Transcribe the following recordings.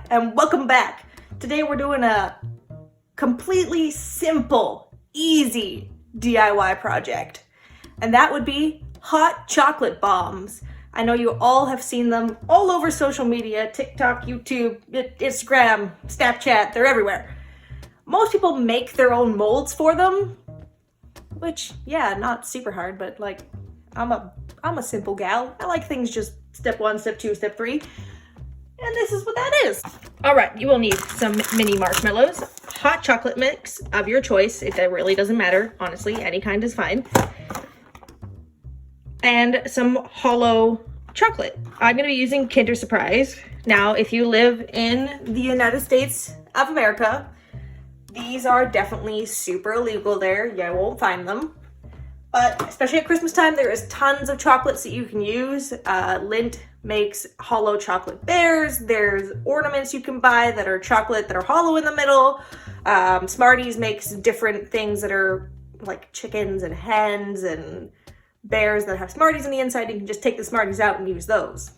and welcome back. Today we're doing a completely simple, easy DIY project, and that would be hot chocolate bombs. I know you all have seen them all over social media, TikTok, YouTube, Instagram, Snapchat, they're everywhere. Most people make their own molds for them, which, yeah, not super hard, but like, I'm a simple gal. I like things just step 1, step 2, step 3. And this is what that is. All right, you will need some mini marshmallows, hot chocolate mix of your choice. It really doesn't matter, honestly, any kind is fine. And some hollow chocolate. I'm gonna be using Kinder Surprise. Now, if you live in the United States of America, these are definitely super illegal there. You won't find them. But especially at Christmas time, there is tons of chocolates that you can use. Lindt makes hollow chocolate bears. There's ornaments you can buy that are chocolate that are hollow in the middle. Smarties makes different things that are like chickens and hens and bears that have Smarties on the inside. You can just take the Smarties out and use those.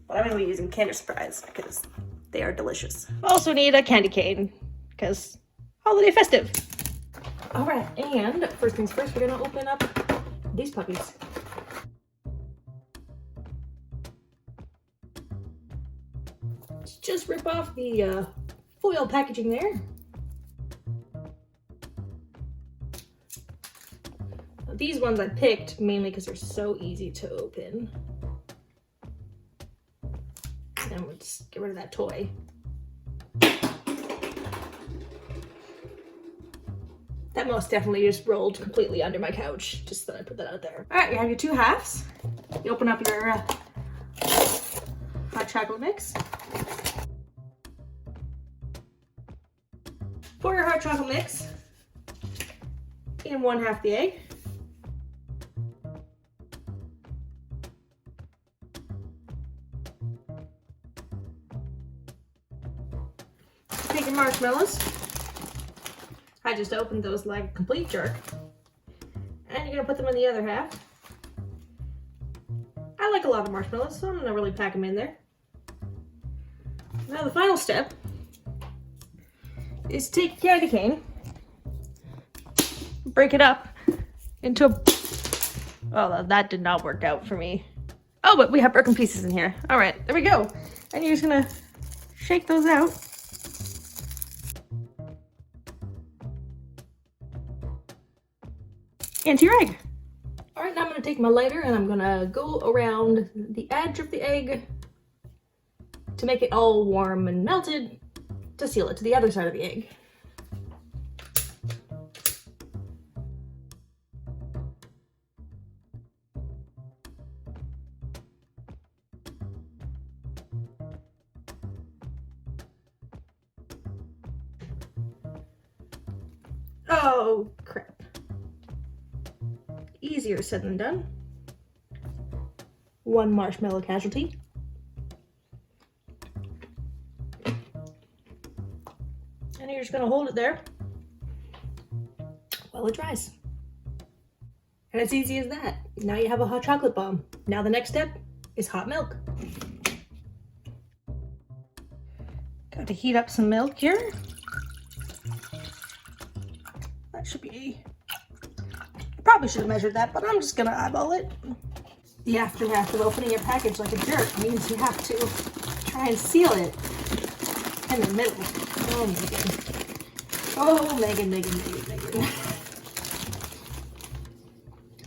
But I'm going to be using Kinder Surprise because they are delicious. Also need a candy cane because holiday festive. All right, and first things first, we're gonna open up these puppies. Let's just rip off the foil packaging there. Now, these ones I picked mainly because they're so easy to open. And we'll just get rid of that toy. That most definitely just rolled completely under my couch. Just thought I'd put that out there. All right, you have your 2 halves. You open up your hot chocolate mix. Pour your hot chocolate mix in 1/2 the egg. Take your marshmallows. I just opened those like a complete jerk. And you're gonna put them in the other half. I like a lot of marshmallows, so I'm gonna really pack them in there. Now the final step is take candy cane, break it up into a... Oh, that did not work out for me. Oh, but we have broken pieces in here. All right, there we go. And you're just gonna shake those out. Into your egg. All right, now I'm gonna take my lighter and I'm gonna go around the edge of the egg to make it all warm and melted to seal it to the other side of the egg. Oh, crap. Easier said than done. 1 marshmallow casualty. And you're just gonna hold it there while it dries. And it's easy as that. Now you have a hot chocolate bomb. Now the next step is hot milk. Got to heat up some milk here. That should be... Probably should have measured that, but I'm just gonna eyeball it. The aftermath of opening your package like a jerk means you have to try and seal it in the middle. Oh, Megan. Oh, Megan.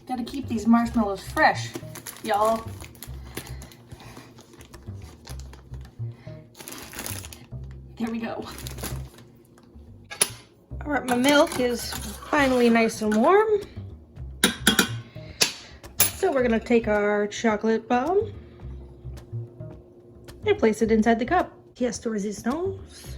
Gotta keep these marshmallows fresh, y'all. There we go. All right, my milk is finally nice and warm. So we're gonna take our chocolate bomb and place it inside the cup. Pièce de résistance.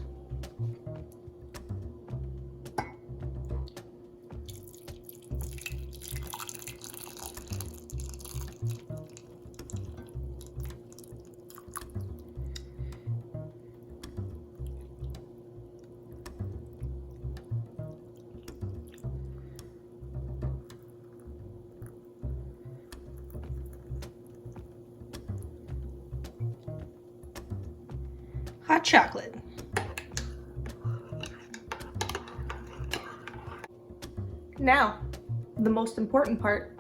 hot chocolate. Now, the most important part.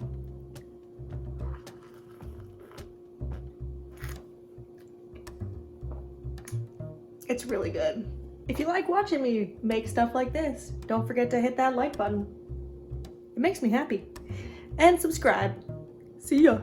It's really good. If you like watching me make stuff like this, don't forget to hit that like button. It makes me happy. And subscribe. See ya.